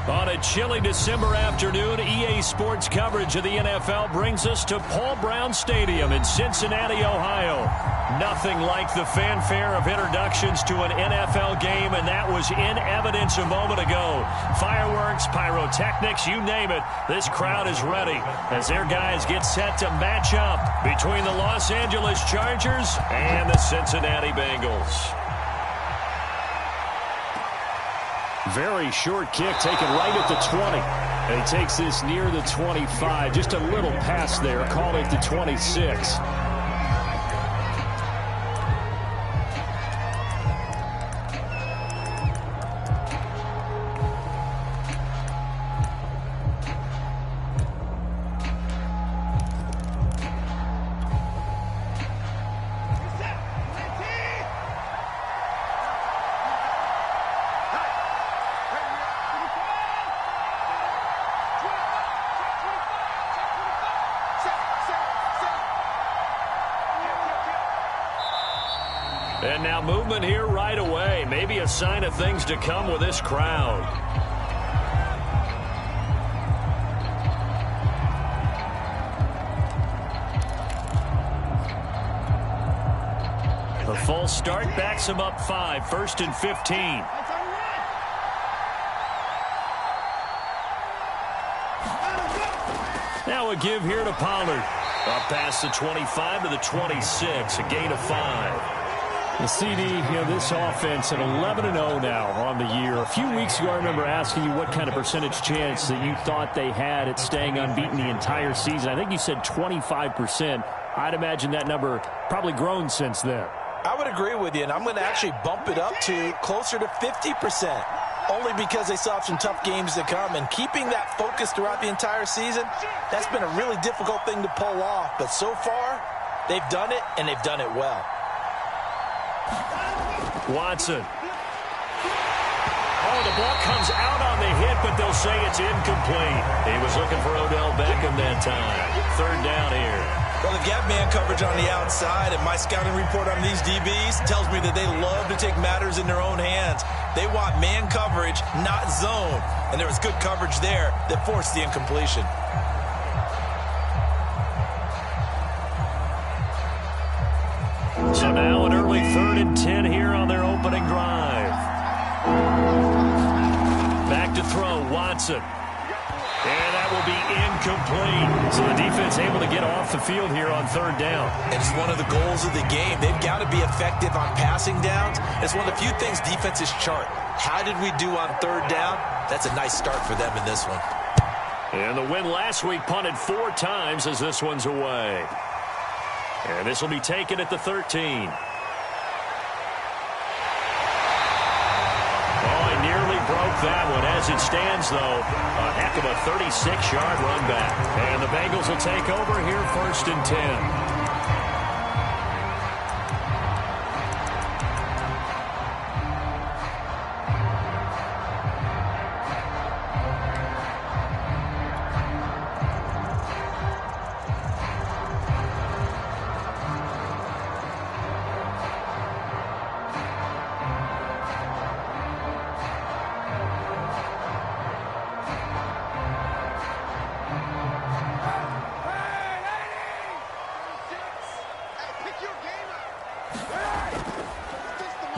On a chilly December afternoon, EA Sports coverage of the NFL brings us to Paul Brown Stadium in Cincinnati, Ohio. Nothing like the fanfare of introductions to an NFL game, and that was in evidence a moment ago. Fireworks, pyrotechnics, you name it, this crowd is ready as their guys get set to match up between the Los Angeles Chargers and the Cincinnati Bengals. Very short kick taken right at the 20. And he takes this near the 25. Just a little pass there. Call it the 26. And now movement here right away. Maybe a sign of things to come with this crowd. The false start backs him up 5, 1st and 15. Now a give here to Pollard. Up past the 25 to the 26, a gain of 5. The CD, this offense at 11-0 now on the year. A few weeks ago, I remember asking you what kind of percentage chance that you thought they had at staying unbeaten the entire season. I think you said 25%. I'd imagine that number probably grown since then. I would agree with you, and I'm going to actually bump it up to closer to 50%, only because they still have some tough games to come. And keeping that focus throughout the entire season, that's been a really difficult thing to pull off. But so far, they've done it, and they've done it well. Watson. Oh, the ball comes out on the hit, but they'll say it's incomplete. He was looking for Odell Beckham that time. 3rd down here. Well, they've got man coverage on the outside, and my scouting report on these DBs tells me that they love to take matters in their own hands. They want man coverage, not zone. And there was good coverage there that forced the incompletion. So now an early 3rd and 10 here on their opening drive. Back to throw, Watson. And that will be incomplete. So the defense able to get off the field here on 3rd down. It's one of the goals of the game. They've got to be effective on passing downs. It's one of the few things defenses chart. How did we do on 3rd down? That's a nice start for them in this one. And the win last week punted 4 times as this one's away. And this will be taken at the 13. Oh, he nearly broke that one. As it stands, though, a heck of a 36-yard run back. And the Bengals will take over here 1st and 10.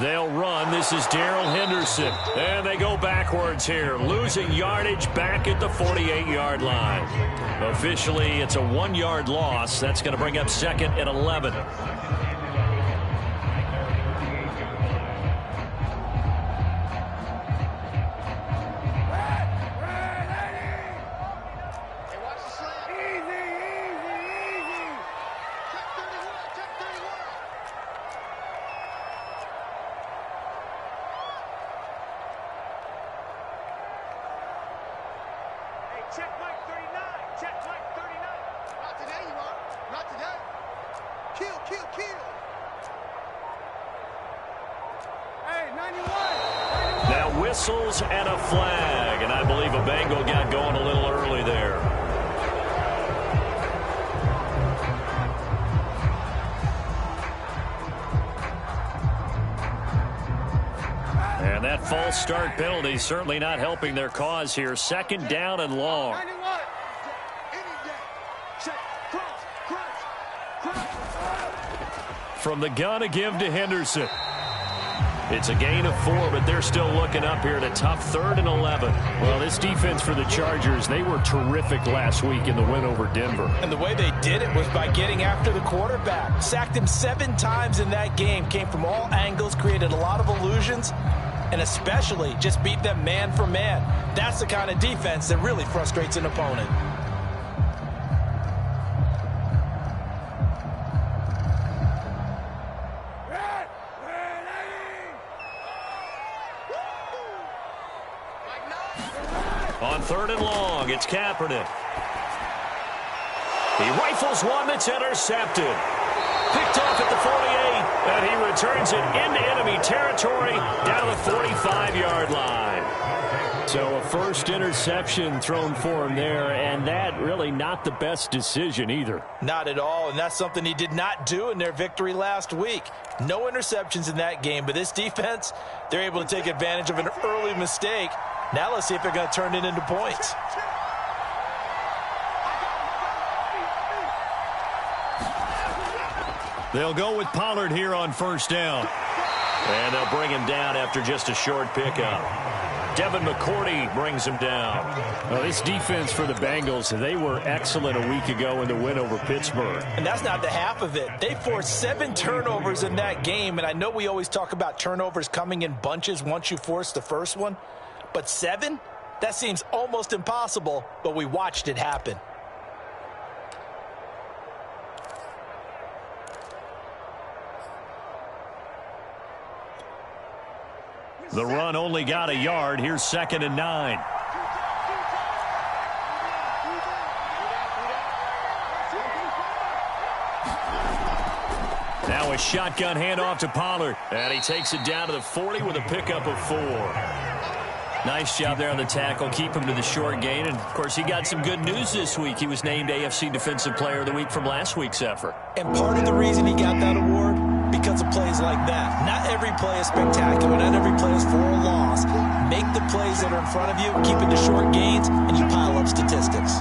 They'll run. This is Darrell Henderson. And they go backwards here, losing yardage back at the 48-yard line. Officially, it's a 1-yard loss. That's going to bring up 2nd and 11. Check Mike 39. Check Mike 39. Not today, you are. Not today. Kill, kill, kill. Hey, 91. Now whistles and a flag. And I believe a Bengal got going a little early there. And And that false start penalty certainly not helping their cause here. Second down and long. 91. Any day. Check. Cross. From the gun, a give to Henderson. It's a gain of 4, but they're still looking up here at a tough 3rd and 11. Well, this defense for the Chargers, they were terrific last week in the win over Denver. And the way they did it was by getting after the quarterback. Sacked him 7 times in that game. Came from all angles, created a lot of illusions, and especially just beat them man for man. That's the kind of defense that really frustrates an opponent. On 3rd and long, it's Kaepernick. He rifles one that's intercepted. Picked off at the 48, and he returns it into enemy territory down the 45-yard line. So a first interception thrown for him there, and that really not the best decision either. Not at all, and that's something he did not do in their victory last week. No interceptions in that game, but this defense, they're able to take advantage of an early mistake. Now let's see if they're going to turn it into points. They'll go with Pollard here on first down. And they'll bring him down after just a short pickup. Devin McCourty brings him down. Well, this defense for the Bengals, they were excellent a week ago in the win over Pittsburgh. And that's not the half of it. They forced 7 turnovers in that game, and I know we always talk about turnovers coming in bunches once you force the first one. But 7? That seems almost impossible, but we watched it happen. The run only got a yard. Here's 2nd and 9. Now a shotgun handoff to Pollard. And he takes it down to the 40 with a pickup of 4. Nice job there on the tackle. Keep him to the short gain. And, of course, he got some good news this week. He was named AFC Defensive Player of the Week from last week's effort. And part of the reason he got that award, because of plays like that. Not every play is spectacular. Not every play is for a loss. Make the plays that are in front of you, keep it to short gains, and you pile up statistics.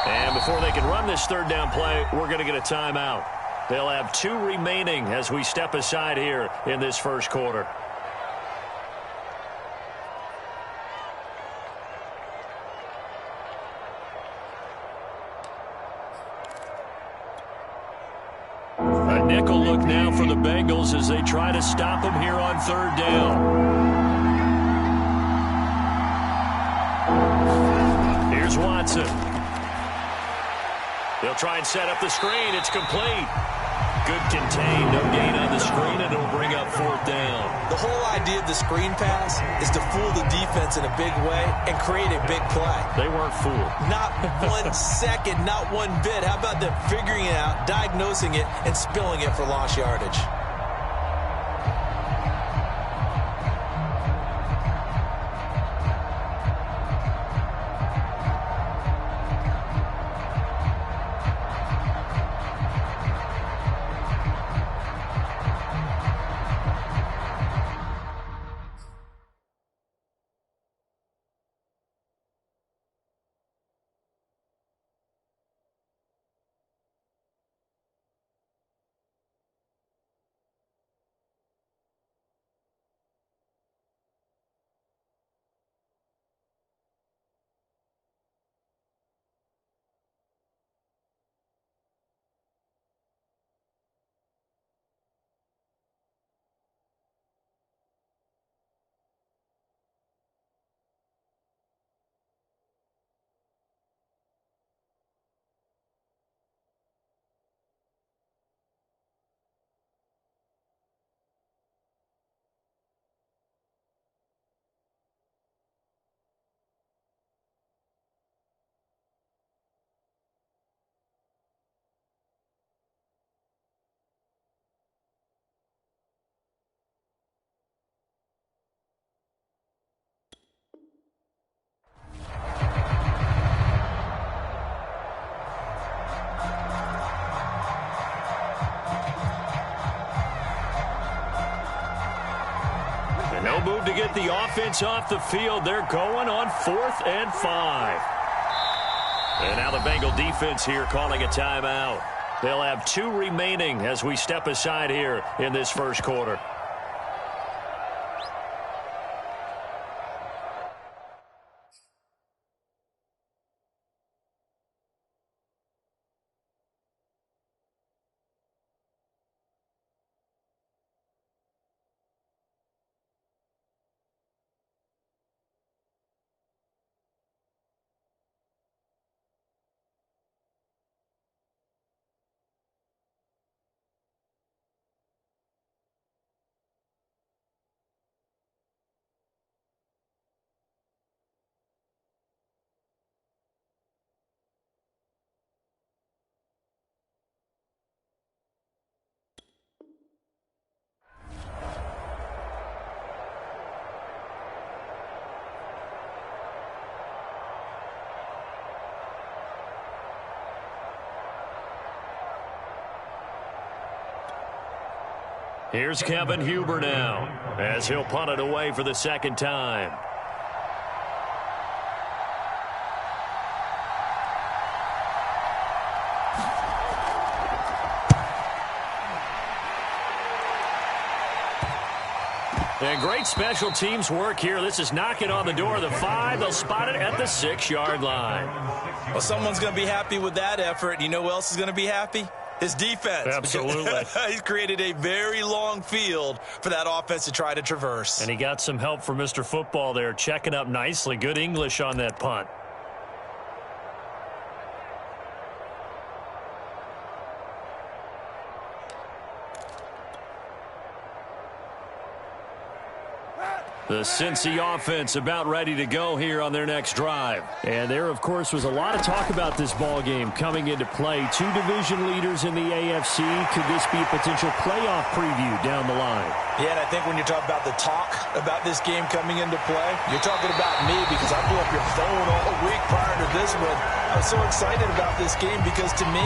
And before they can run this 3rd down play, we're going to get a timeout. They'll have 2 remaining as we step aside here in this first quarter. A nickel look now for the Bengals as they try to stop him here on 3rd down. Here's Watson. They'll try and set up the screen. It's complete. Good contain. No gain on the screen, and it'll bring up 4th down. The whole idea of the screen pass is to fool the defense in a big way and create a big play. They weren't fooled. Not 1 second, not 1 bit. How about them figuring it out, diagnosing it, and spilling it for lost yardage? move to get the offense off the field. They're going on 4th and 5. And now the Bengal defense here calling a timeout. They'll have 2 remaining as we step aside here in this first quarter. Here's Kevin Huber now as he'll punt it away for the second time. And great special teams work here. This is knocking on the door of the 5. They'll spot it at the 6-yard line. Well, someone's going to be happy with that effort. You know who else is going to be happy? His defense. Absolutely. He's created a very long field for that offense to try to traverse. And he got some help from Mr. Football there, checking up nicely. Good English on that punt. The Cincy offense about ready to go here on their next drive. And there, of course, was a lot of talk about this ball game coming into play. 2 division leaders in the AFC. Could this be a potential playoff preview down the line? Yeah, and I think when you're talking about the talk about this game coming into play, you're talking about me because I blew up your phone all week prior to this one. I was so excited about this game because, to me,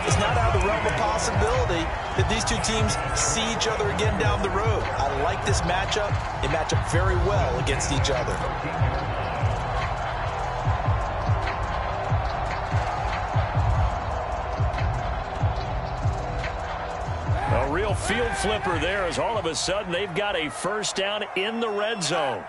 it's not out of the realm of possibility that these 2 teams see each other again down the road. I like this matchup. They match up very well against each other. A real field flipper there as all of a sudden they've got a first down in the red zone.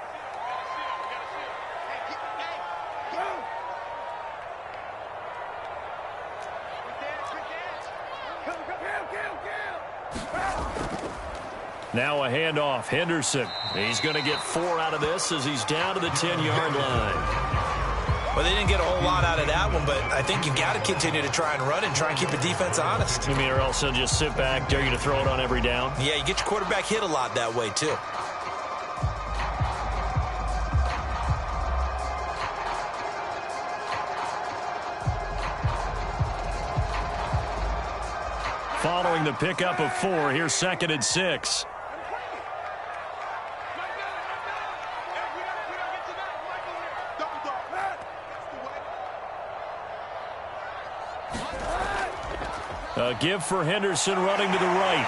Now a handoff. Henderson. He's going to get 4 out of this as he's down to the 10-yard line. Well, they didn't get a whole lot out of that one, but I think you got to continue to try and run and try and keep the defense honest. You mean, or else they'll just sit back, dare you to throw it on every down? Yeah, you get your quarterback hit a lot that way, too. Following the pickup of 4, here's 2nd and 6. A give for Henderson running to the right.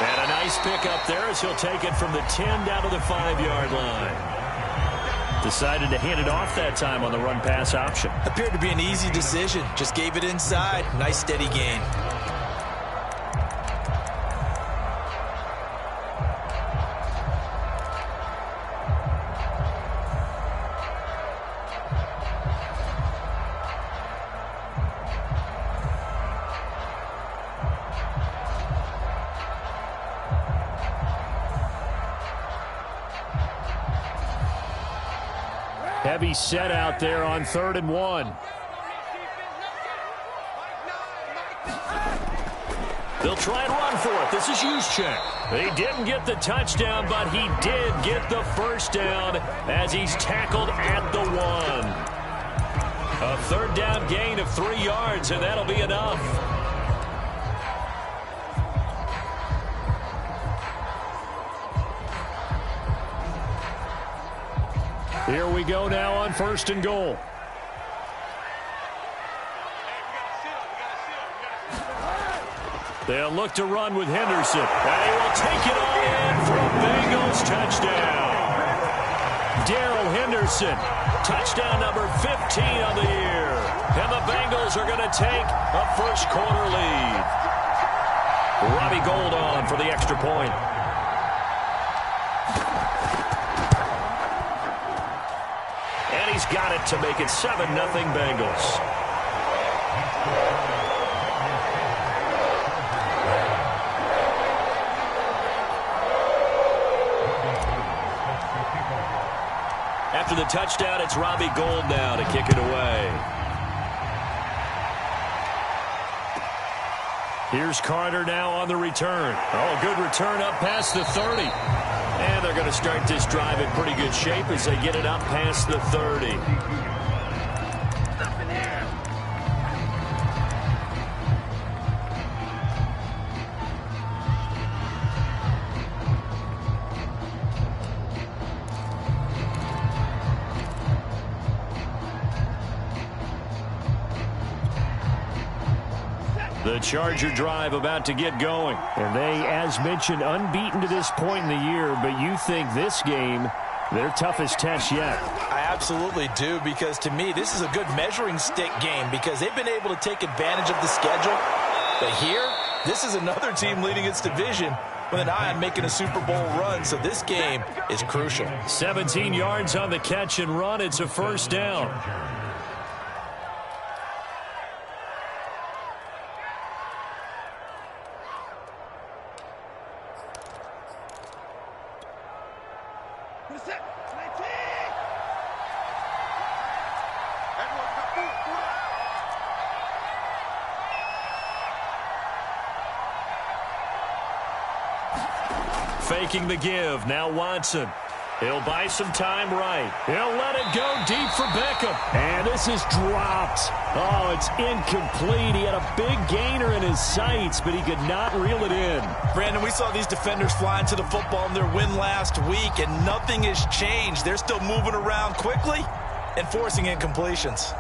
And a nice pickup there as he'll take it from the 10 down to the 5-yard line. Decided to hand it off that time on the run-pass option. Appeared to be an easy decision. Just gave it inside. Nice steady gain. Heavy set out there on 3rd and 1. They'll try and run for it. This is Juszczyk. He didn't get the touchdown, but he did get the first down as he's tackled at the 1. A 3rd down gain of 3 yards, and that'll be enough. Here we go now on 1st and goal. They'll look to run with Henderson. And he will take it all in for a Bengals touchdown. Darrell Henderson. Touchdown number 15 on the year. And the Bengals are going to take a first-quarter lead. Robbie Gould on for the extra point. And he's got it to make it 7-0 Bengals. After the touchdown, it's Robbie Gould now to kick it away. Here's Carter now on the return. Oh, good return up past the 30. And they're going to start this drive in pretty good shape as they get it up past the 30. The Charger drive about to get going. And they, as mentioned, unbeaten to this point in the year, but you think this game, their toughest test yet. I absolutely do, because to me, this is a good measuring stick game because they've been able to take advantage of the schedule. But here, this is another team leading its division with an eye on making a Super Bowl run, so this game is crucial. 17 yards on the catch and run. It's a first down. Faking the give. Now Watson. He'll buy some time right. He'll let it go deep for Beckham. And this is dropped. Oh, it's incomplete. He had a big gainer in his sights, but he could not reel it in. Brandon, we saw these defenders flying to the football in their win last week, and nothing has changed. They're still moving around quickly and forcing incompletions.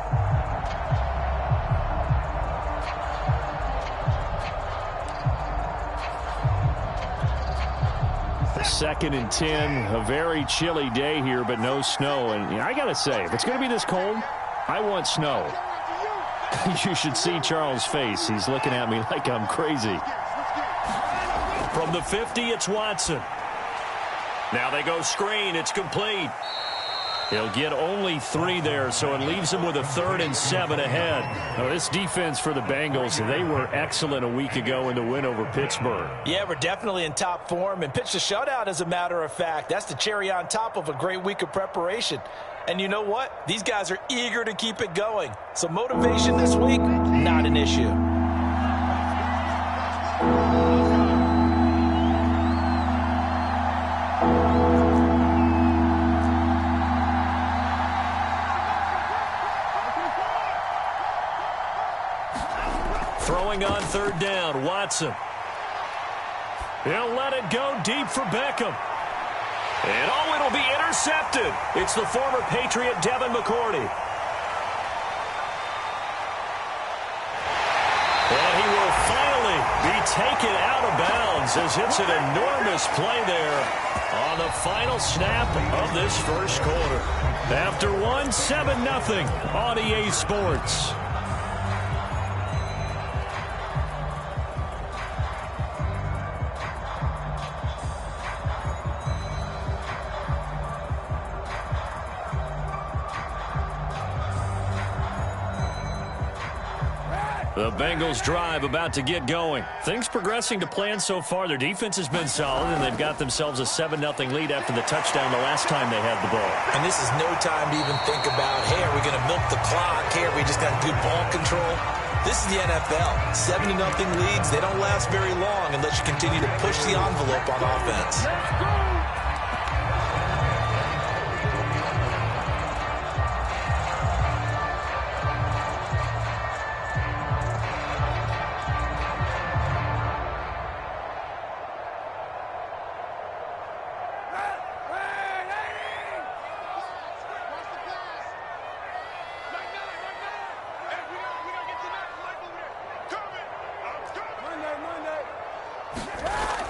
Second and 10, a very chilly day here, but no snow. And I got to say, if it's going to be this cold, I want snow. You should see Charles' face. He's looking at me like I'm crazy. From the 50, it's Watson. Now they go screen. It's complete. He'll get only 3 there, so it leaves him with a 3rd and 7 ahead. Now, this defense for the Bengals, they were excellent a week ago in the win over Pittsburgh. Yeah, we're definitely in top form and pitched a shutout, as a matter of fact. That's the cherry on top of a great week of preparation. And you know what? These guys are eager to keep it going. So motivation this week, not an issue. Throwing on 3rd down, Watson. He'll let it go deep for Beckham. And oh, it'll be intercepted. It's the former Patriot Devin McCourty. And he will finally be taken out of bounds as it's an enormous play there on the final snap of this first quarter. After one, 7-0 on EA Sports. The Bengals drive about to get going. Things progressing to plan so far. Their defense has been solid, and they've got themselves a 7-0 lead after the touchdown the last time they had the ball. And this is no time to even think about, hey, are we going to milk the clock? Hey, are we just got good ball control? This is the NFL. 7-0 leads, they don't last very long unless you continue to push the envelope on offense.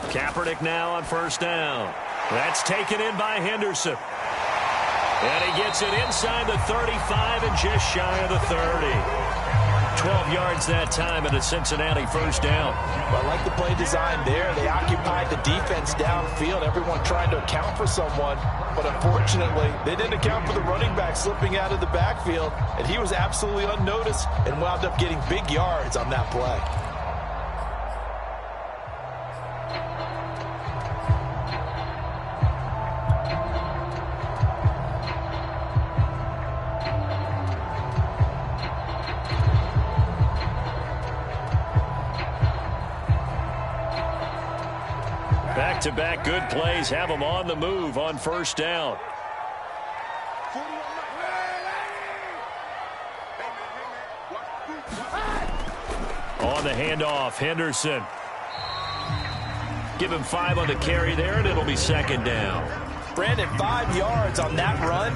Kaepernick now on 1st down. That's taken in by Henderson. And he gets it inside the 35 and just shy of the 30. 12 yards that time and a Cincinnati first down. Well, I like the play design there. They occupied the defense downfield, everyone trying to account for someone. But unfortunately, they didn't account for the running back slipping out of the backfield. And he was absolutely unnoticed and wound up getting big yards on that play. Back-to-back good plays have them on the move on first down. On the handoff, Henderson. Give him 5 on the carry there, and it'll be second down. Brandon, 5 yards on that run.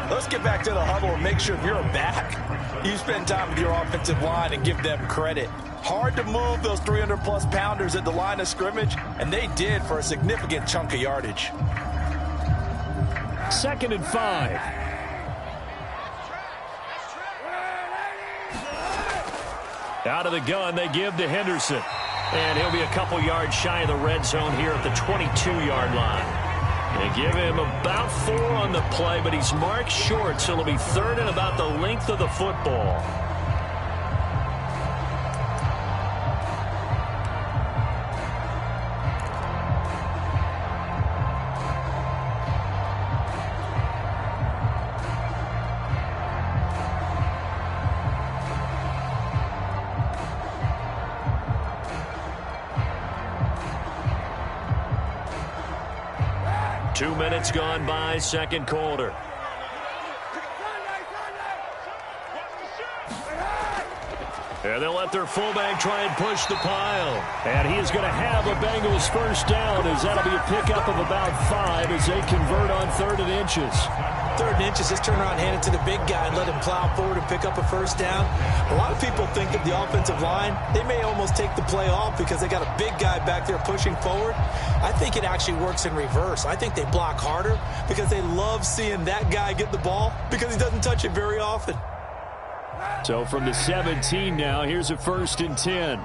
Let's get back to the huddle and make sure if you're a back, you spend time with your offensive line and give them credit. Hard to move those 300-plus pounders at the line of scrimmage, and they did for a significant chunk of yardage. 2nd and 5. Out of the gun, they give to Henderson. And he'll be a couple yards shy of the red zone here at the 22-yard line. They give him about 4 on the play, but he's marked short, so it'll be 3rd and about the length of the football. Two minutes gone by, second quarter. And they'll let their fullback try and push the pile. And he is going to have a Bengals first down, as that'll be a pickup of about 5 as they convert on 3rd and inches. 3rd and inches, just turn around, hand it to the big guy, and let him plow forward and pick up a first down. A lot of people think of the offensive line, they may almost take the play off because they got a big guy back there pushing forward. I think it actually works in reverse. I think they block harder because they love seeing that guy get the ball because he doesn't touch it very often. So from the 17 now, here's a 1st and 10.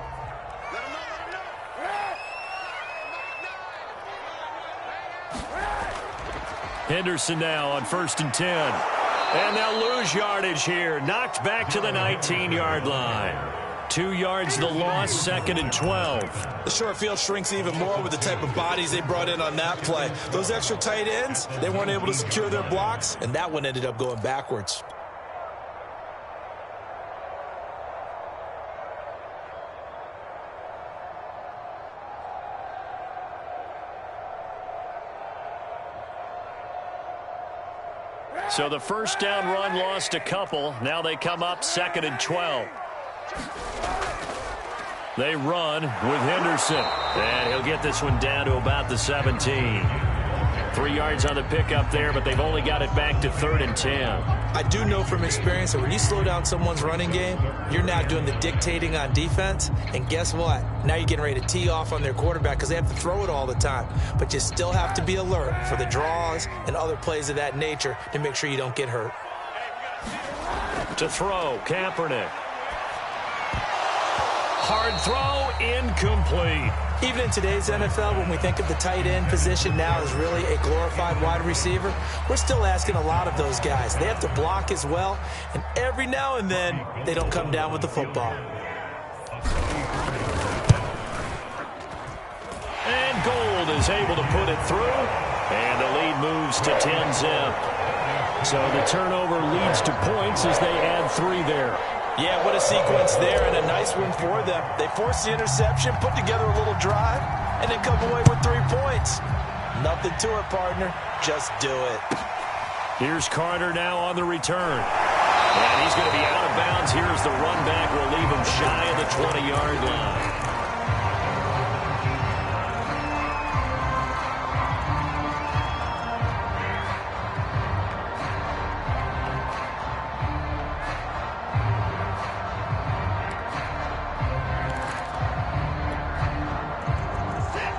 Henderson now on 1st and 10. And they'll lose yardage here. Knocked back to the 19-yard line. 2 yards the loss, 2nd and 12. The short field shrinks even more with the type of bodies they brought in on that play. Those extra tight ends, they weren't able to secure their blocks, and that one ended up going backwards. So the first down run lost a couple. Now they come up 2nd and 12. They run with Henderson. And he'll get this one down to about the 17. 3 yards on the pickup there, but they've only got it back to 3rd and 10. I do know from experience that when you slow down someone's running game, you're now doing the dictating on defense. And guess what? Now you're getting ready to tee off on their quarterback because they have to throw it all the time. But you still have to be alert for the draws and other plays of that nature to make sure you don't get hurt. To throw, Kaepernick. Hard throw, incomplete. Even in today's NFL, when we think of the tight end position now as really a glorified wide receiver, we're still asking a lot of those guys. They have to block as well, and every now and then, they don't come down with the football. And Gould is able to put it through, and the lead moves to 10-zip. So the turnover leads to points as they add 3 there. Yeah, what a sequence there, and a nice one for them. They forced the interception, put together a little drive, and then come away with 3 points. Nothing to it, partner. Just do it. Here's Carter now on the return. And he's going to be out of bounds. Here's the run back. Will leave him shy of the 20-yard line.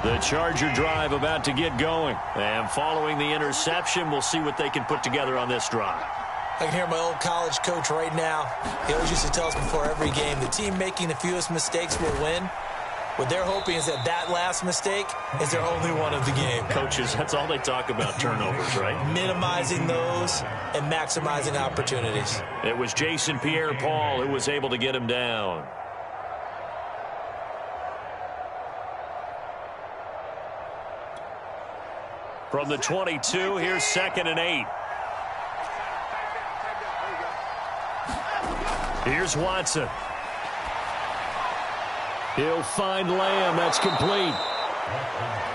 The Charger drive about to get going. And following the interception, we'll see what they can put together on this drive. I can hear my old college coach right now. He always used to tell us before every game, the team making the fewest mistakes will win. What they're hoping is that last mistake is their only one of the game. Coaches, that's all they talk about, turnovers, right? Minimizing those and maximizing opportunities. It was Jason Pierre-Paul who was able to get him down. From the 22, here's 2nd and 8. Here's Watson. He'll find Lamb. That's complete.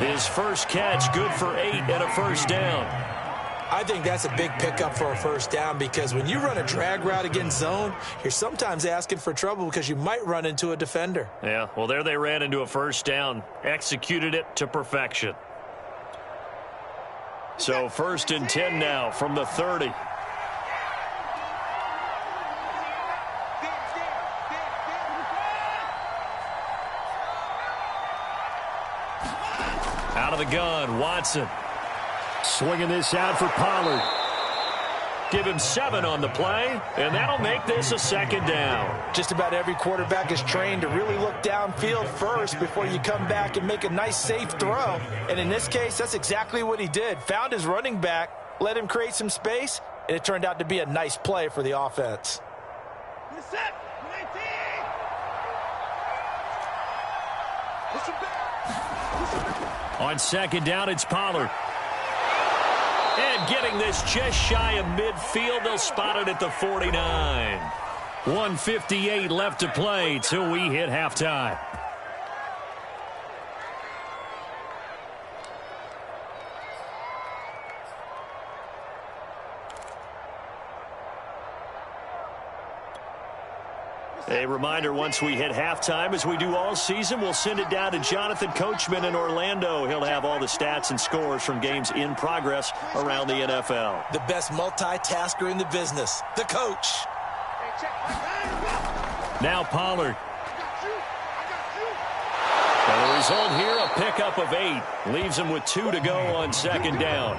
His first catch, good for 8 and a first down. I think that's a big pickup for a first down because when you run a drag route against zone, you're sometimes asking for trouble because you might run into a defender. Yeah, well, there they ran into a first down. Executed it to perfection. So 1st and 10 now from the 30. Out of the gun, Watson. Swinging this out for Pollard. Give him 7 on the play, and that'll make this a 2nd down. Just about every quarterback is trained to really look downfield first before you come back and make a nice, safe throw. And in this case, that's exactly what he did. Found his running back, let him create some space, and it turned out to be a nice play for the offense. On 2nd down, it's Pollard. And getting this just shy of midfield, they'll spot it at the 49. 1:58 left to play till we hit halftime. A reminder, once we hit halftime, as we do all season, we'll send it down to Jonathan Coachman in Orlando. He'll have all the stats and scores from games in progress around the NFL. The best multitasker in the business, the coach. Now Pollard. And the result here, a pickup of 8. Leaves him with 2 to go on 2nd down.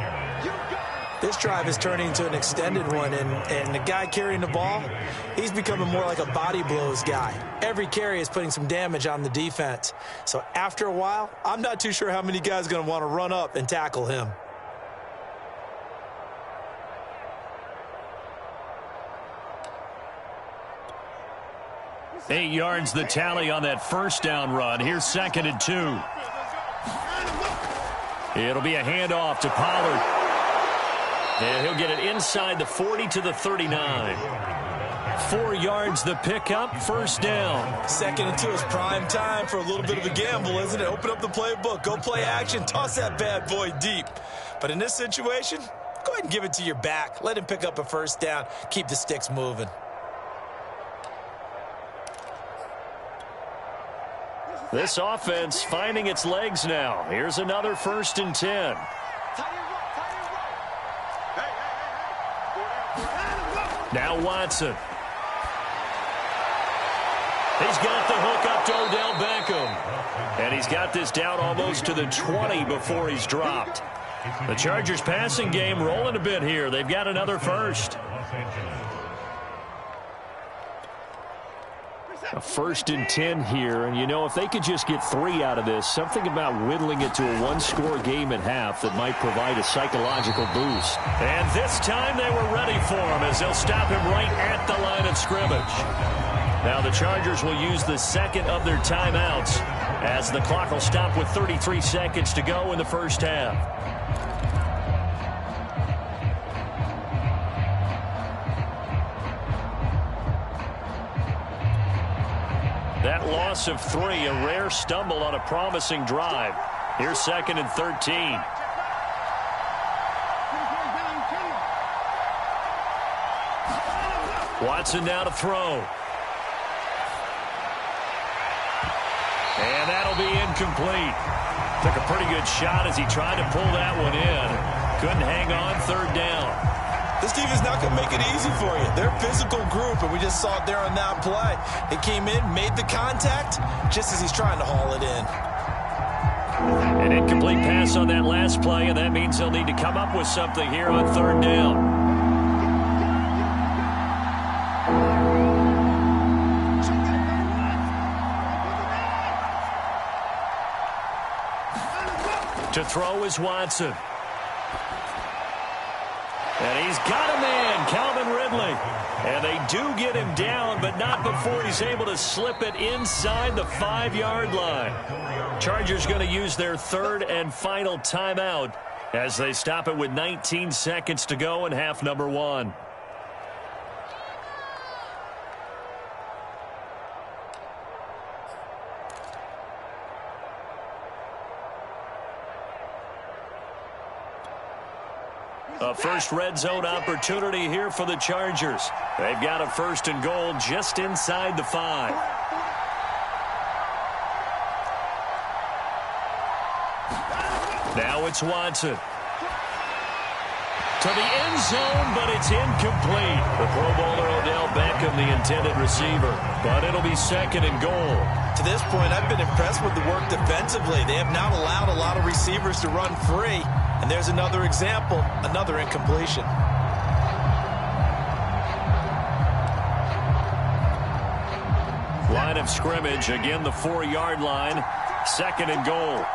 This drive is turning into an extended one, and the guy carrying the ball, he's becoming more like a body blows guy. Every carry is putting some damage on the defense. So after a while, I'm not too sure how many guys are going to want to run up and tackle him. Eight yards the tally on that first down run. Here's 2nd and 2. It'll be a handoff to Pollard. And he'll get it inside the 40 to the 39. 4 yards the pickup, first down. 2nd and 2 is prime time for a little bit of a gamble, isn't it? Open up the playbook, go play action, toss that bad boy deep. But in this situation, go ahead and give it to your back. Let him pick up a first down. Keep the sticks moving. This offense finding its legs now. Here's another 1st and 10. Now Watson. He's got the hook up to Odell Beckham. And he's got this down almost to the 20 before he's dropped. The Chargers passing game rolling a bit here. They've got another first. A 1st and 10 here, and you know, if they could just get 3 out of this, something about whittling it to a one-score game at half that might provide a psychological boost. And this time they were ready for him as they'll stop him right at the line of scrimmage. Now the Chargers will use the 2nd of their timeouts as the clock will stop with 33 seconds to go in the first half. That loss of 3, a rare stumble on a promising drive. Here's 2nd and 13. Watson now to throw. And that'll be incomplete. Took a pretty good shot as he tried to pull that one in. Couldn't hang on, 3rd down. This team is not going to make it easy for you. They're a physical group, and we just saw it there on that play. It came in, made the contact, just as he's trying to haul it in. Incomplete pass on that last play, and that means they'll need to come up with something here on third down. To throw is Watson. And he's got a man, Calvin Ridley. And they do get him down, but not before he's able to slip it inside the 5-yard line. Chargers going to use their third and final timeout as they stop it with 19 seconds to go in half number 1. A first red zone opportunity here for the Chargers. They've got a first and goal just inside the 5. Now it's Watson. To the end zone, but it's incomplete. The Pro Bowler Odell Beckham, the intended receiver. But it'll be second and goal. To this point, I've been impressed with the work defensively. They have not allowed a lot of receivers to run free. And there's another example, another incompletion. Line of scrimmage, again the 4-yard line. Second and goal.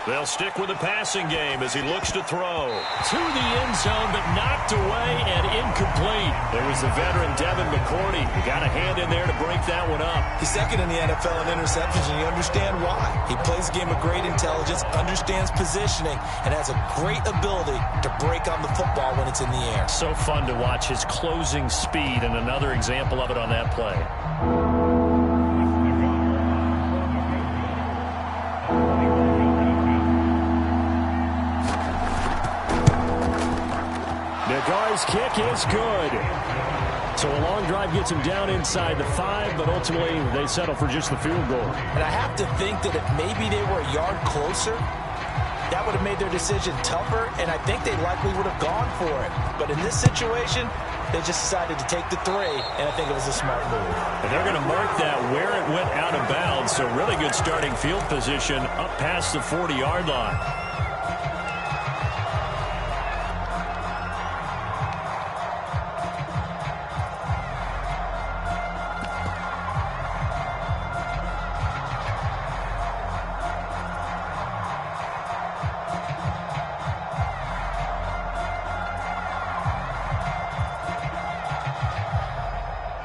They'll stick with the passing game as he looks to throw. To the end zone, but knocked away and incomplete. There was the veteran Devin McCourty. He got a hand in there to break that one up. He's second in the NFL in interceptions, and you understand why. He plays a game of great intelligence, understands positioning, and has a great ability to break on the football when it's in the air. So fun to watch his closing speed, and another example of it on that play. Nagar's kick is good. So a long drive gets him down inside the 5, but ultimately they settle for just the field goal. And I have to think that if maybe they were a yard closer, that would have made their decision tougher, and I think they likely would have gone for it. But in this situation, they just decided to take the 3, and I think it was a smart move. And they're going to mark that where it went out of bounds, so really good starting field position up past the 40-yard line.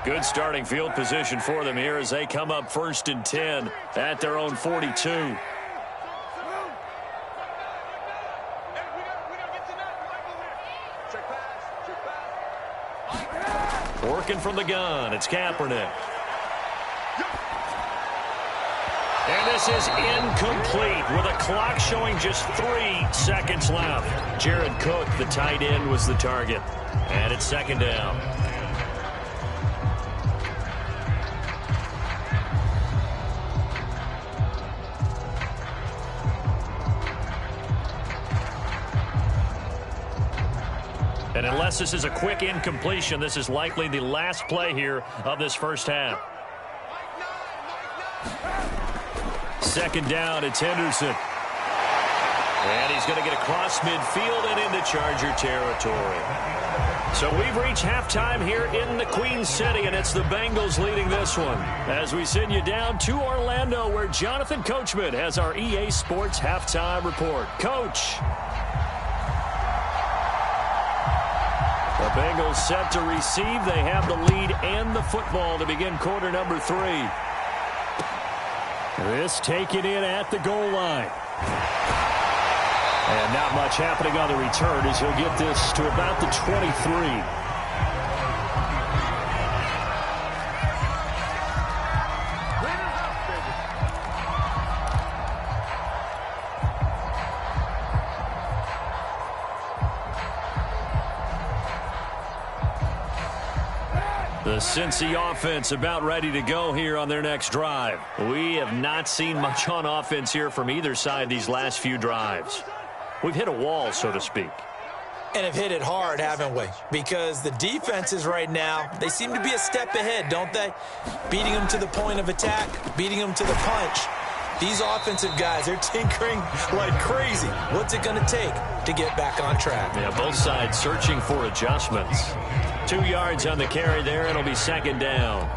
Good starting field position for them here as they come up first and 10 at their own 42. Working from the gun, it's Kaepernick. And this is incomplete with a clock showing just 3 seconds left. Jared Cook, the tight end, was the target. And it's second down. And unless this is a quick incompletion, this is likely the last play here of this first half. Second down, it's Henderson. And he's going to get across midfield and into Charger territory. So we've reached halftime here in the Queen City, and it's the Bengals leading this one. As we send you down to Orlando, where Jonathan Coachman has our EA Sports halftime report. Coach. The Bengals set to receive. They have the lead and the football to begin quarter number 3. This taken in at the goal line. And not much happening on the return as he'll get this to about the 23. The Cincy offense about ready to go here on their next drive. We have not seen much on offense here from either side these last few drives. We've hit a wall, so to speak. And have hit it hard, haven't we? Because the defenses right now, they seem to be a step ahead, don't they? Beating them to the point of attack, beating them to the punch. These offensive guys, they're tinkering like crazy. What's it going to take to get back on track? Yeah, both sides searching for adjustments. 2 yards on the carry there. It'll be second down.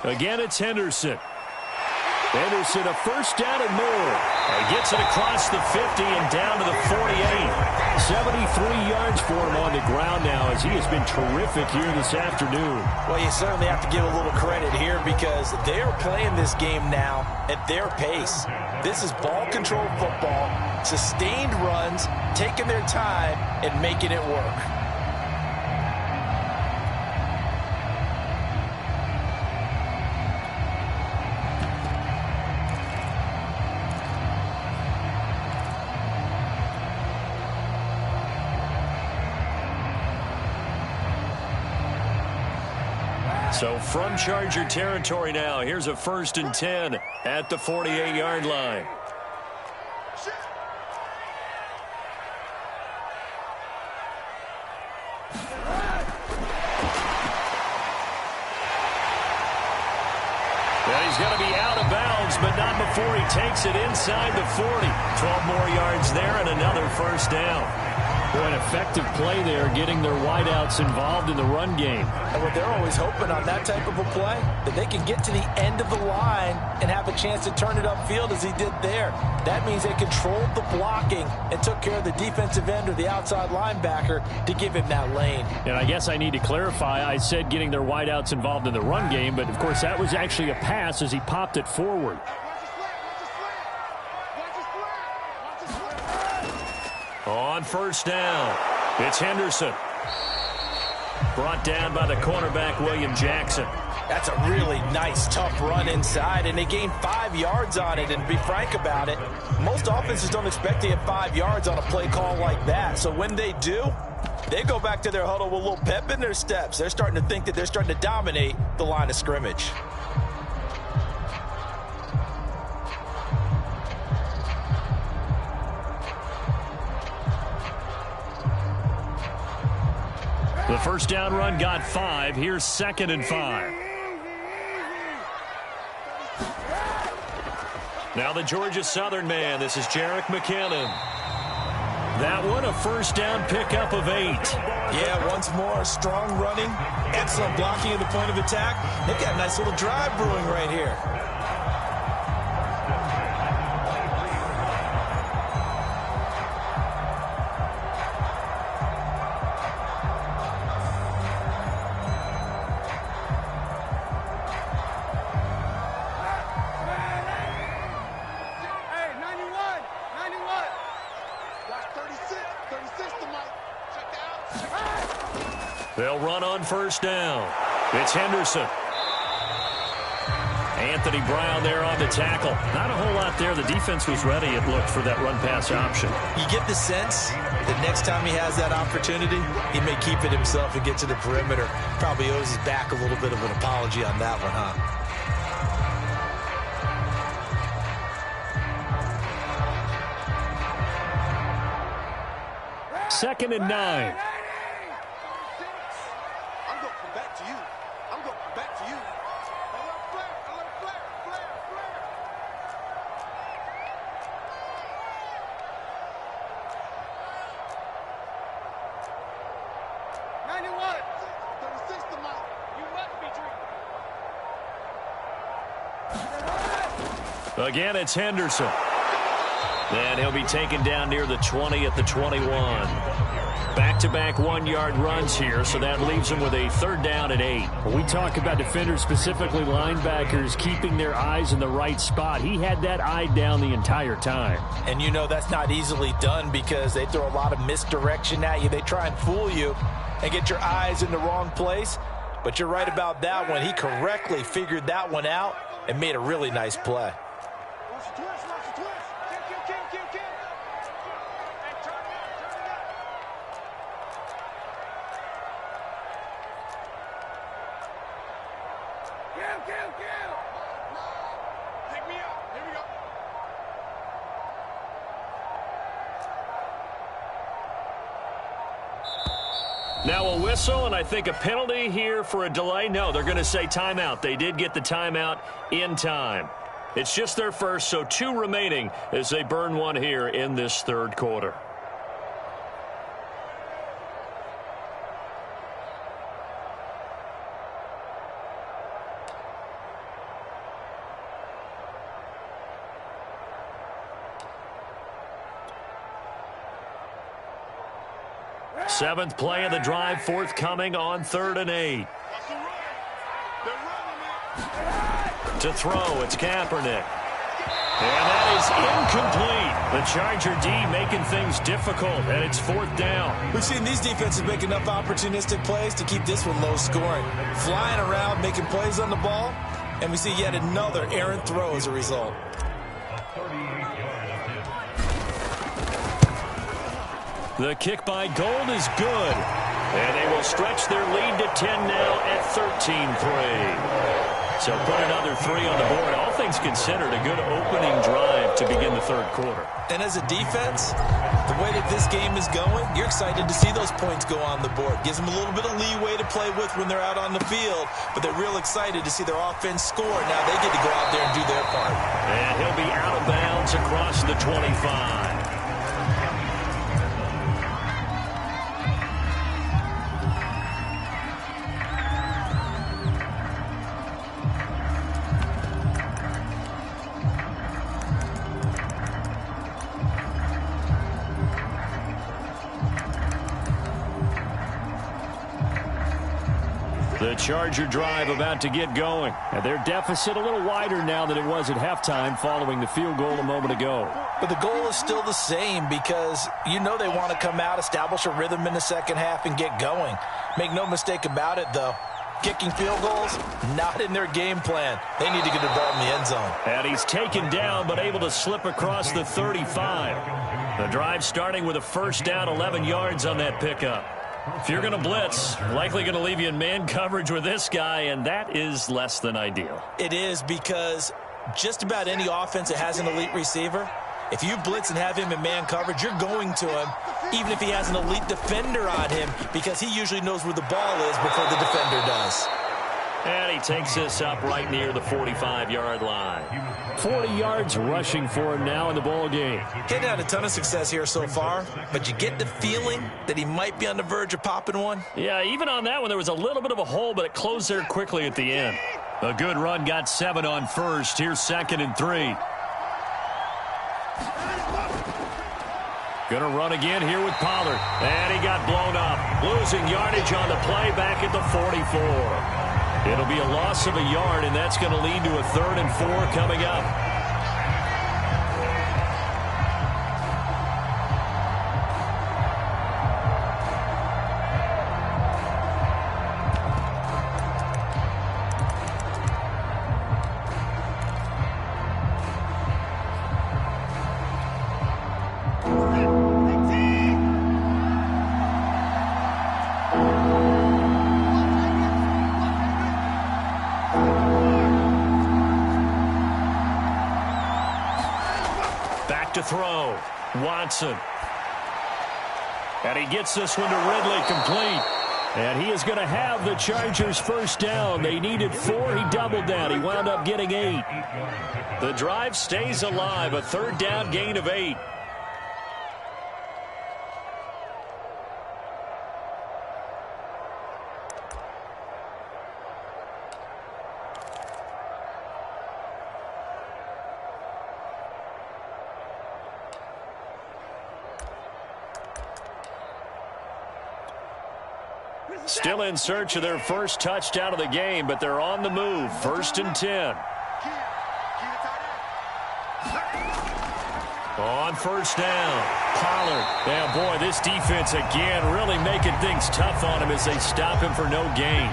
Again, it's Henderson. Henderson, a first down and more. He gets it across the 50 and down to the 48. 73 yards for him on the ground now as he has been terrific here this afternoon. Well, you certainly have to give a little credit here because they are playing this game now at their pace. This is ball control football, sustained runs, taking their time and making it work. So from Charger territory now, here's a 1st and 10 at the 48-yard line. Well, he's going to be out of bounds, but not before he takes it inside the 40. 12 more yards there and another first down. An effective play there, getting their wideouts involved in the run game. And what they're always hoping on that type of a play, that they can get to the end of the line and have a chance to turn it upfield as he did there. That means they controlled the blocking and took care of the defensive end or the outside linebacker to give him that lane. And I guess I need to clarify, I said getting their wideouts involved in the run game, but of course that was actually a pass as he popped it forward. On first down, it's Henderson. Brought down by the cornerback, William Jackson. That's a really nice, tough run inside, and they gained 5 yards on it. And to be frank about it, most offenses don't expect to get 5 yards on a play call like that. So when they do, they go back to their huddle with a little pep in their steps. They're starting to think that they're starting to dominate the line of scrimmage. The first down run got 5. Here's 2nd and 5. Now the Georgia Southern man. This is Jerick McKinnon. That one a first down pickup of 8. Yeah, once more, strong running, excellent blocking at the point of attack. They've got a nice little drive brewing right here. They'll run on first down. It's Henderson. Anthony Brown there on the tackle. Not a whole lot there. The defense was ready, it looked, for that run-pass option. You get the sense that next time he has that opportunity, he may keep it himself and get to the perimeter. Probably owes his back a little bit of an apology on that one, huh? 2nd and 9. Again, it's Henderson. And he'll be taken down near the 20 at the 21. Back-to-back 1-yard runs here, so that leaves him with a 3rd down and 8. We talk about defenders, specifically linebackers, keeping their eyes in the right spot. He had that eye down the entire time. And you know that's not easily done because they throw a lot of misdirection at you. They try and fool you and get your eyes in the wrong place. But you're right about that one. He correctly figured that one out and made a really nice play. Pick me up. Here we go. Now a whistle, and I think a penalty here for a delay. No, they're going to say timeout. They did get the timeout in time. It's just their first, so 2 remaining as they burn one here in this third quarter. Seventh play of the drive forthcoming on 3rd and 8. To throw, it's Kaepernick. And that is incomplete. The Charger D making things difficult, and it's 4th down. We've seen these defenses make enough opportunistic plays to keep this one low scoring. Flying around, making plays on the ball, and we see yet another errant throw as a result. The kick by Gold is good. And they will stretch their lead to 10 now at 13-3. So put another 3 on the board. All things considered, a good opening drive to begin the third quarter. And as a defense, the way that this game is going, you're excited to see those points go on the board. Gives them a little bit of leeway to play with when they're out on the field, but they're real excited to see their offense score. Now they get to go out there and do their part. And he'll be out of bounds across the 25. The Charger drive about to get going. And their deficit a little wider now than it was at halftime following the field goal a moment ago. But the goal is still the same because you know they want to come out, establish a rhythm in the second half, and get going. Make no mistake about it, though. Kicking field goals, not in their game plan. They need to get the ball in the end zone. And he's taken down but able to slip across the 35. The drive starting with a first down, 11 yards on that pickup. If you're going to blitz, likely going to leave you in man coverage with this guy, and that is less than ideal. It is because just about any offense that has an elite receiver, if you blitz and have him in man coverage, you're going to him, even if he has an elite defender on him, because he usually knows where the ball is before the defender does. And he takes this up right near the 45-yard line. 40 yards rushing for him now in the ball game. He's had a ton of success here so far, but you get the feeling that he might be on the verge of popping one. Yeah, even on that one, there was a little bit of a hole, but it closed there quickly at the end. A good run got 7 on first. Here's 2nd and 3. Gonna run again here with Pollard. And he got blown up. Losing yardage on the play back at the 44. It'll be a loss of a yard, and that's going to lead to a 3rd and 4 coming up. To throw, Watson. And he gets this one to Ridley, complete. And he is going to have the Chargers first down. They needed 4. He doubled down. He wound up getting 8. The drive stays alive. A 3rd down gain of 8. Still in search of their first touchdown of the game, but they're on the move. 1st and 10. On first down, Pollard. Yeah, boy, this defense again really making things tough on him as they stop him for no gain.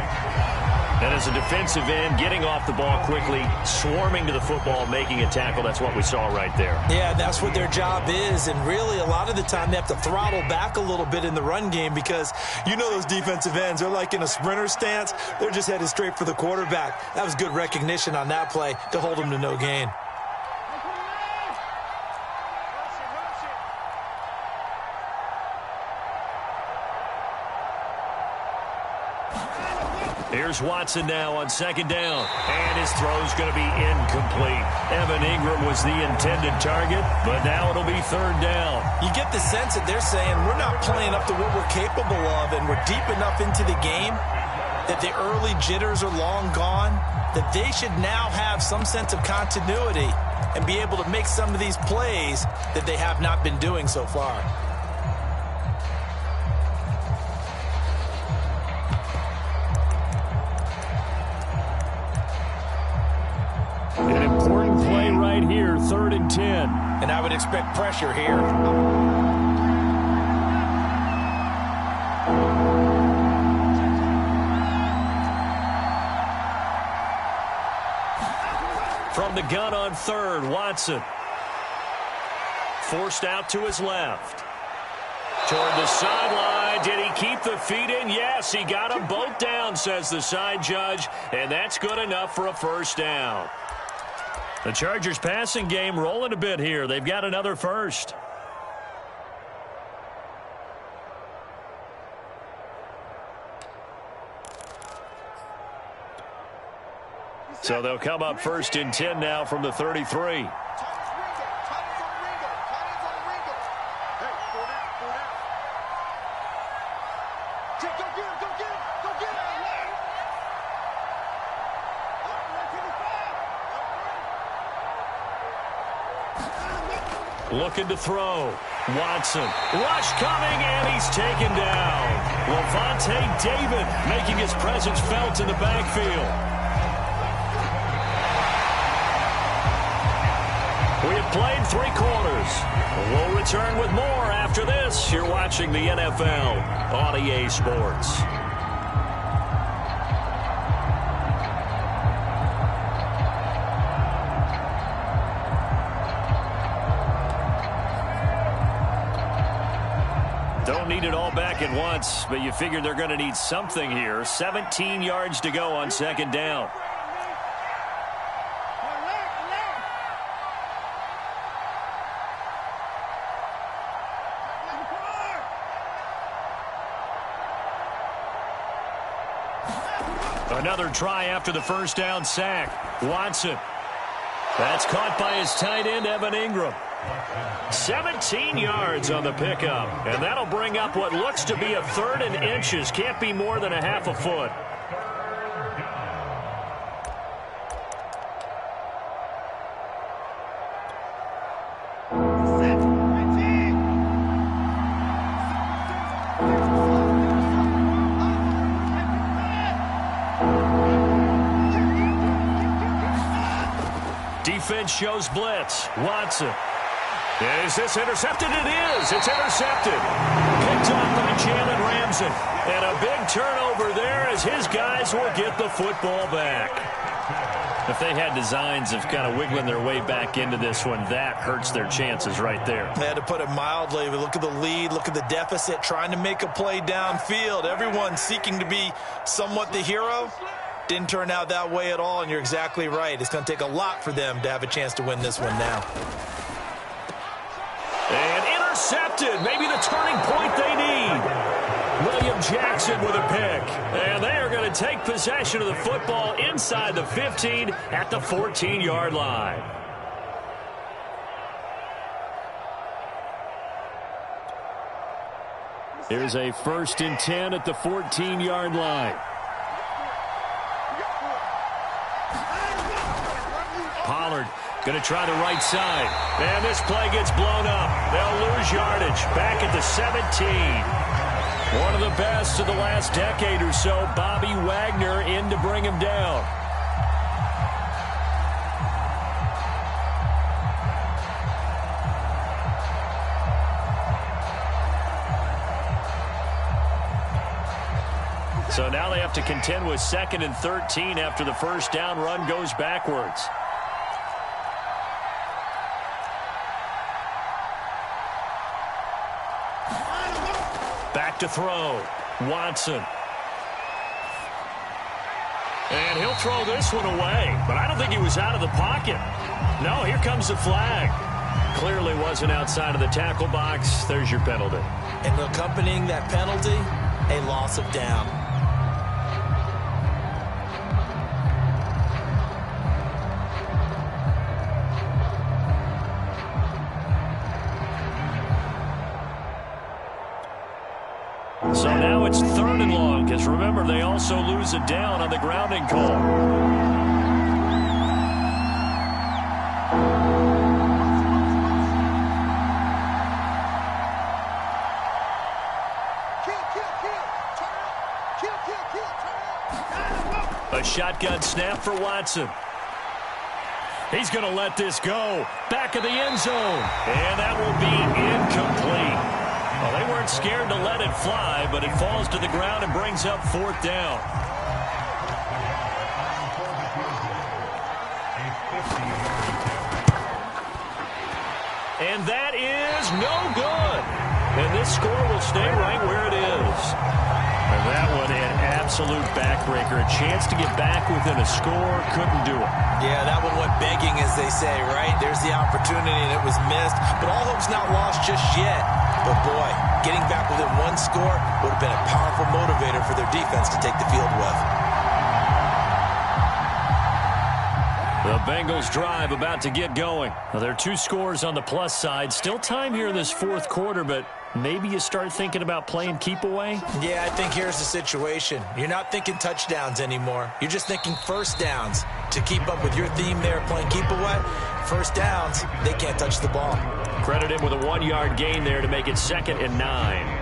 And as a defensive end, getting off the ball quickly, swarming to the football, making a tackle, that's what we saw right there. Yeah, that's what their job is. And really, a lot of the time, they have to throttle back a little bit in the run game because you know those defensive ends, they're like in a sprinter stance. They're just headed straight for the quarterback. That was good recognition on that play to hold them to no gain. Here's Watson now on second down. And his throw's going to be incomplete. Evan Ingram was the intended target, but now it'll be third down. You get the sense that they're saying we're not playing up to what we're capable of, and we're deep enough into the game that the early jitters are long gone, that they should now have some sense of continuity and be able to make some of these plays that they have not been doing so far. An important play right here, 3rd and 10. And I would expect pressure here. From the gun on 3rd, Watson. Forced out to his left. Toward the sideline. Did he keep the feet in? Yes, he got them both down, says the side judge. And that's good enough for a first down. The Chargers passing game rolling a bit here. They've got another first. So they'll come up 1st and 10 now from the 33. Looking to throw. Watson. Rush coming, and he's taken down. Lavonte David making his presence felt in the backfield. We have played 3 quarters. We'll return with more after this. You're watching the NFL on EA Sports. Don't need it all back at once, but you figure they're going to need something here. 17 yards to go on second down. Another try after the first down sack. Watson. That's caught by his tight end, Evan Ingram. 17 yards on the pickup, and that'll bring up what looks to be a 3rd and inches. Can't be more than a half a foot. Defense shows blitz. Watson. Is this intercepted? It is. It's intercepted. Picked up by Jalen Ramsey. And a big turnover there as his guys will get the football back. If they had designs of kind of wiggling their way back into this one, that hurts their chances right there. They had to put it mildly. We look at the lead, look at the deficit, trying to make a play downfield. Everyone seeking to be somewhat the hero. Didn't turn out that way at all, and you're exactly right. It's going to take a lot for them to have a chance to win this one now. And intercepted. Maybe the turning point they need. William Jackson with a pick. And they are going to take possession of the football inside the 15 at the 14-yard line. Here's a 1st and 10 at the 14-yard line. Pollard going to try the right side. And this play gets blown up. They'll lose yardage back at the 17. One of the best of the last decade or so, Bobby Wagner in to bring him down. So now they have to contend with 2nd and 13 after the first down run goes backwards. Back to throw. Watson. And he'll throw this one away. But I don't think he was out of the pocket. No, here comes the flag. Clearly wasn't outside of the tackle box. There's your penalty. And accompanying that penalty, a loss of down. So now it's 3rd and long, because remember, they also lose it down on the grounding call. A shotgun snap for Watson. He's going to let this go. Back of the end zone. And that will be incomplete. Well, they weren't scared to let it fly, but it falls to the ground and brings up 4th down. And that is no good. And this score will stay right where it is. And that one an absolute backbreaker. A chance to get back within a score. Couldn't do it. Yeah, that one went begging, as they say, right? There's the opportunity, and it was missed. But all hope's not lost just yet. But, boy, getting back within one score would have been a powerful motivator for their defense to take the field with. The Bengals drive about to get going. Well, there are 2 scores on the plus side. Still time here in this 4th quarter, but maybe you start thinking about playing keep away? Yeah, I think here's the situation. You're not thinking touchdowns anymore. You're just thinking first downs. To keep up with your theme there, playing keep away, first downs, they can't touch the ball. Credit him with a 1-yard gain there to make it 2nd and 9.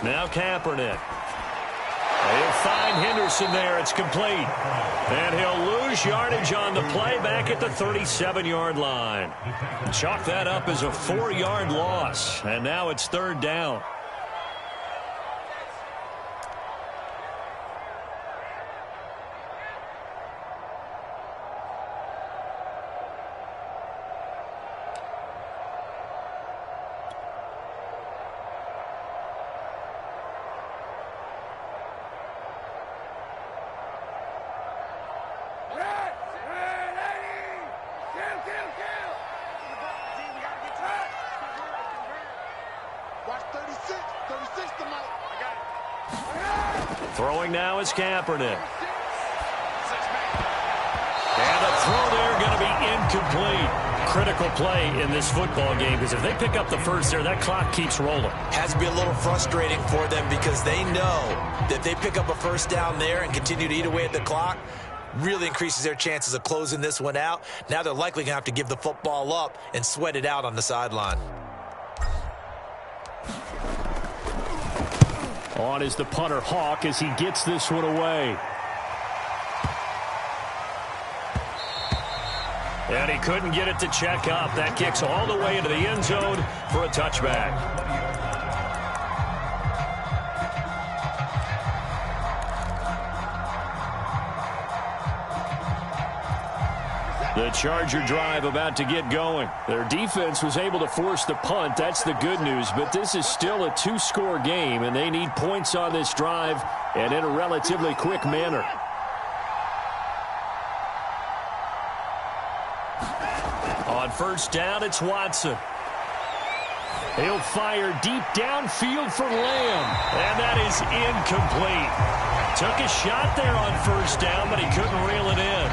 Now Kaepernick. He'll find Henderson there. It's complete. And he'll lose yardage on the play back at the 37-yard line. Chalk that up as a 4-yard loss. And now it's 3rd down. Throwing now is Kaepernick. And the throw there going to be incomplete. Critical play in this football game, because if they pick up the first there, that clock keeps rolling. Has to be a little frustrating for them, because they know that if they pick up a first down there and continue to eat away at the clock, really increases their chances of closing this one out. Now they're likely going to have to give the football up and sweat it out on the sideline. On is the punter, Hawk, as he gets this one away. And he couldn't get it to check up. That kicks all the way into the end zone for a touchback. The Charger drive about to get going. Their defense was able to force the punt. That's the good news. But this is still a 2-score game, and they need points on this drive and in a relatively quick manner. On first down, it's Watson. He'll fire deep downfield for Lamb. And that is incomplete. Took a shot there on first down, but he couldn't reel it in.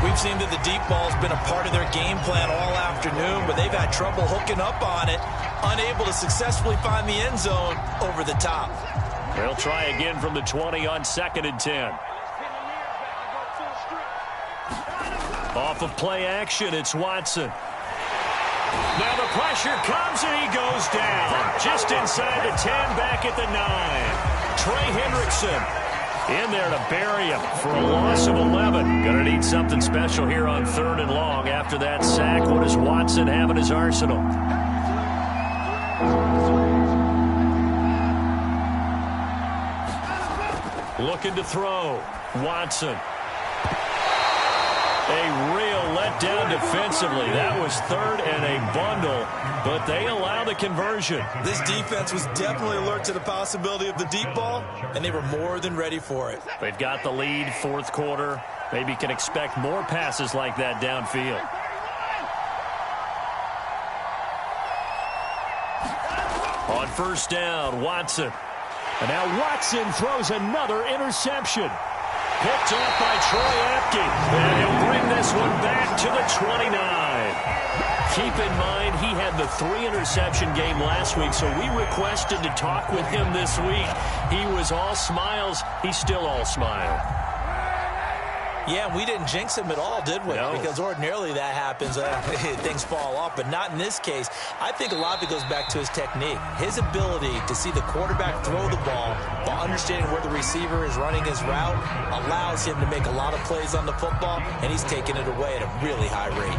We've seen that the deep ball's been a part of their game plan all afternoon, but they've had trouble hooking up on it, unable to successfully find the end zone over the top. They'll try again from the 20 on 2nd and 10. Off of play action, it's Watson. Now the pressure comes and he goes down. Just inside the 10, back at the 9. Trey Hendrickson in there to bury him for a loss of 11. Going to need something special here on 3rd and long after that sack. What does Watson have in his arsenal? Looking to throw. Watson. A real letdown defensively. That was 3rd and a bundle, but they allow the conversion. This defense was definitely alert to the possibility of the deep ball, and they were more than ready for it. They've got the lead, 4th quarter. Maybe can expect more passes like that downfield. On 1st down, Watson. And now Watson throws another interception. Picked off by Troy Apke. And he'll bring this one back to the 29. Keep in mind, he had the 3-interception game last week, so we requested to talk with him this week. He was all smiles. He's still all smile. Yeah, and we didn't jinx him at all, did we? No. Because ordinarily that happens. Things fall off, but not in this case. I think a lot of it goes back to his technique. His ability to see the quarterback throw the ball while understanding where the receiver is running his route allows him to make a lot of plays on the football, and he's taking it away at a really high rate.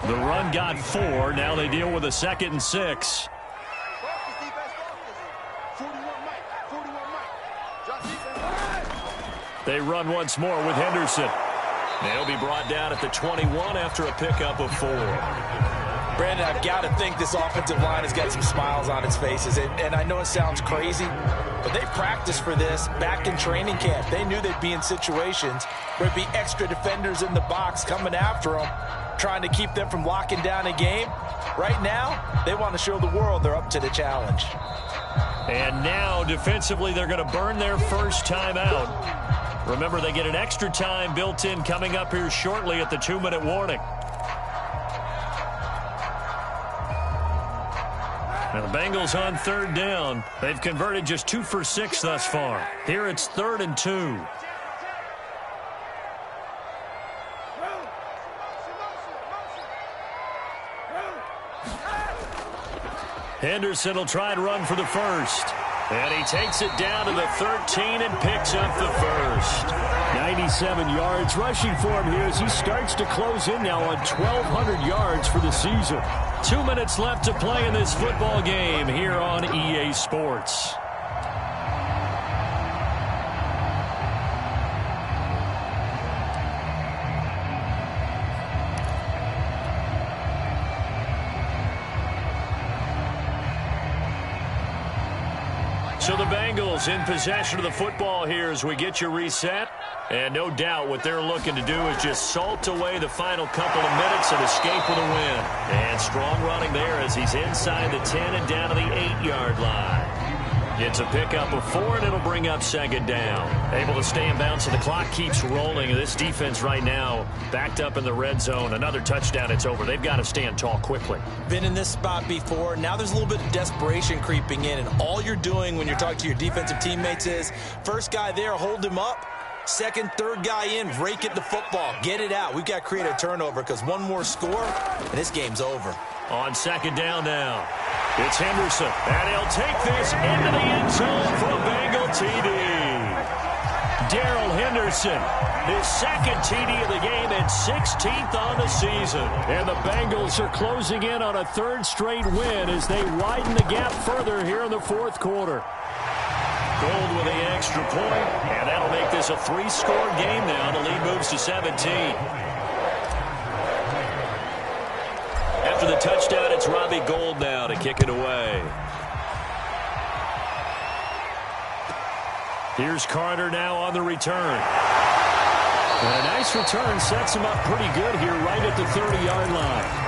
The run got 4. Now they deal with a 2nd and 6. Focus, defense, focus. 41 Mike. 41 Mike. Drop defense. They run once more with Henderson. They'll be brought down at the 21 after a pickup of 4. Brandon, I've got to think this offensive line has got some smiles on its faces. And I know it sounds crazy, but they practiced for this back in training camp. They knew they'd be in situations where there'd be extra defenders in the box coming after them, trying to keep them from locking down a game. Right now, they want to show the world they're up to the challenge. And now, defensively, they're going to burn their first time out. Remember, they get an extra time built in coming up here shortly at the 2-minute warning. Now the Bengals on 3rd down. They've converted just 2 for 6 thus far. Here it's 3rd and 2. Henderson will try and run for the first. And he takes it down to the 13 and picks up the first. 97 yards rushing for him here as he starts to close in now on 1,200 yards for the season. 2 minutes left to play in this football game here on EA Sports. So the Bengals in possession of the football here as we get you reset. And no doubt what they're looking to do is just salt away the final couple of minutes and escape with a win. And strong running there as he's inside the 10 and down to the 8-yard line. It's a pickup of 4, and it'll bring up 2nd down. Able to stay in bounds, so the clock keeps rolling. This defense right now backed up in the red zone. Another touchdown, it's over. They've got to stand tall quickly. Been in this spot before. Now there's a little bit of desperation creeping in, and all you're doing when you're talking to your defensive teammates is first guy there, hold him up. Second, third guy in, rake it the football. Get it out. We've got to create a turnover because one more score, and this game's over. On 2nd down now, it's Henderson. And he'll take this into the end zone for a Bengal TD. Darrell Henderson, his 2nd TD of the game and 16th on the season. And the Bengals are closing in on a 3rd straight win as they widen the gap further here in the 4th quarter. Gold with the extra point, and that'll make this a 3-score game now. The lead moves to 17. After the touchdown, it's Robbie Gould now to kick it away. Here's Carter now on the return. And a nice return sets him up pretty good here right at the 30-yard line.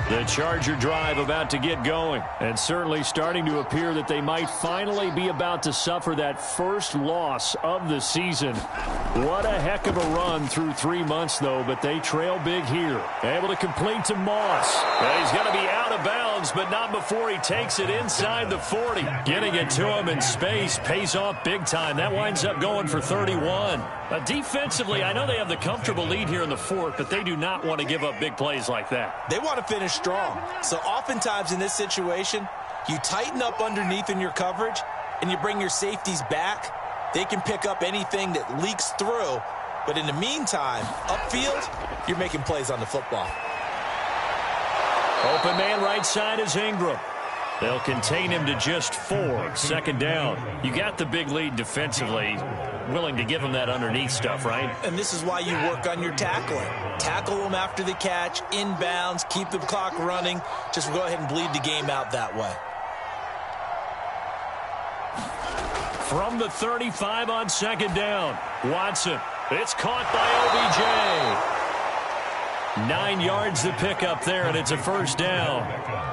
The Charger drive about to get going. And certainly starting to appear that they might finally be about to suffer that first loss of the season. What a heck of a run through 3 months, though, but they trail big here. Able to complete to Moss. Well, he's going to be out of bounds, but not before he takes it inside the 40. Getting it to him in space pays off big time. That winds up going for 31. Defensively, I know they have the comfortable lead here in the fourth, but they do not want to give up big plays like that. They want to finish strong. So oftentimes in this situation, you tighten up underneath in your coverage and you bring your safeties back. They can pick up anything that leaks through. But in the meantime, upfield, you're making plays on the football. Open man right side is Ingram. They'll contain him to just 4. Second down. You got the big lead defensively. Willing to give him that underneath stuff, right? And this is why you work on your tackling. Tackle them after the catch, inbounds, keep the clock running. Just go ahead and bleed the game out that way. From the 35 on second down, Watson. It's caught by OBJ. 9 yards to pick up there, and it's a first down.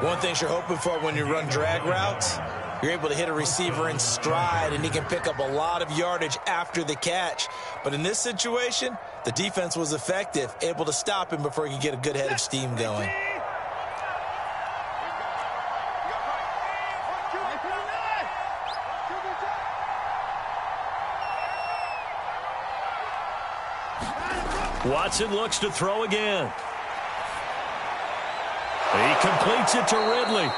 One thing you're hoping for when you run drag routes, you're able to hit a receiver in stride, and he can pick up a lot of yardage after the catch. But in this situation, the defense was effective, able to stop him before he could get a good head of steam going. Watson looks to throw again. He completes it to Ridley.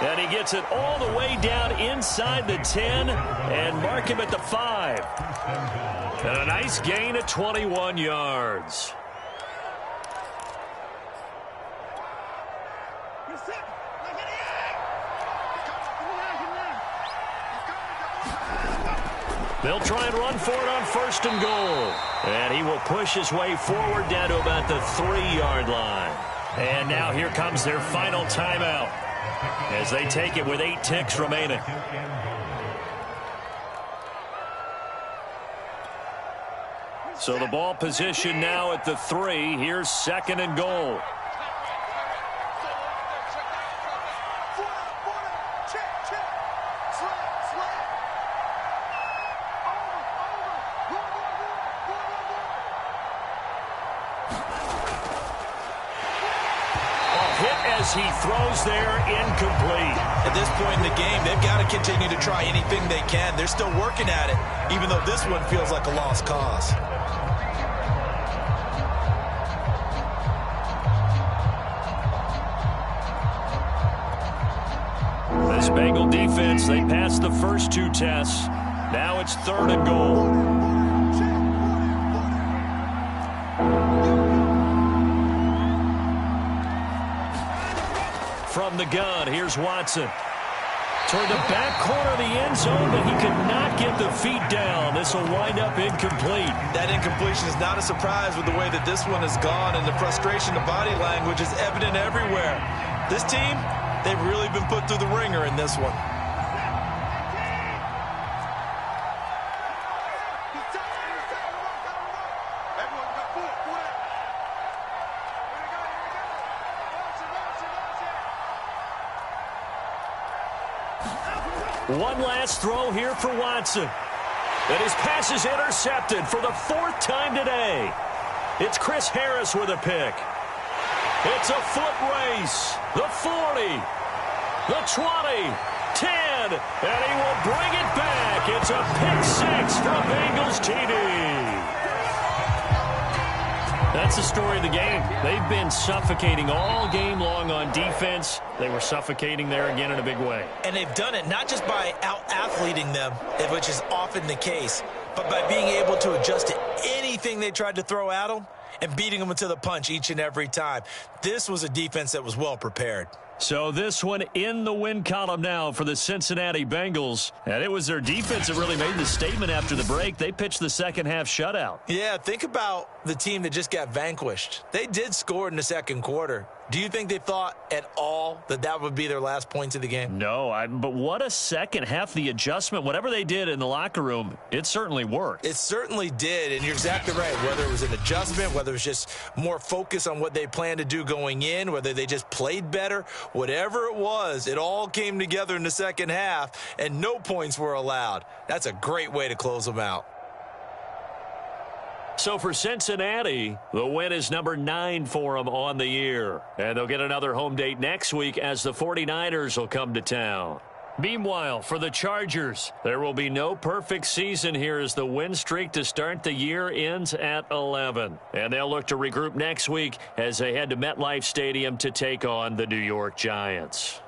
And he gets it all the way down inside the 10 and mark him at the 5. And a nice gain of 21 yards. They'll try and run for it on first and goal. And he will push his way forward down to about the 3-yard line. And now here comes their final timeout as they take it with 8 ticks remaining. So the ball position now at the 3. Here's second and goal. He throws there, incomplete. At this point in the game, they've got to continue to try anything they can. They're still working at it, even though this one feels like a lost cause. This Bengal defense, they passed the first 2 tests. Now it's third and goal. From the gun, here's Watson. Toward the back corner of the end zone, but he could not get the feet down. This will wind up incomplete. That incompletion is not a surprise with the way that this one has gone, and the frustration, the body language is evident everywhere. This team, they've really been put through the ringer in this one. One last throw here for Watson. And his pass is intercepted for the 4th time today. It's Chris Harris with a pick. It's a foot race. The 40, the 20, 10, and he will bring it back. It's a pick 6 from Bengals TD. That's the story of the game. They've been suffocating all game long on defense. They were suffocating there again in a big way. And they've done it not just by out-athleting them, which is often the case, but by being able to adjust to anything they tried to throw at them and beating them to the punch each and every time. This was a defense that was well prepared. So this one in the win column now for the Cincinnati Bengals. And it was their defense that really made the statement after the break. They pitched the second half shutout. Yeah, think about the team that just got vanquished. They did score in the second quarter. Do you think they thought at all that that would be their last points of the game? No, but what a second half. The adjustment, whatever they did in the locker room, it certainly worked. It certainly did, and you're exactly right. Whether it was an adjustment, whether it was just more focus on what they planned to do going in, whether they just played better, whatever it was, it all came together in the second half, and no points were allowed. That's a great way to close them out. So for Cincinnati, the win is number 9 for them on the year. And they'll get another home date next week as the 49ers will come to town. Meanwhile, for the Chargers, there will be no perfect season here as the win streak to start the year ends at 11. And they'll look to regroup next week as they head to MetLife Stadium to take on the New York Giants.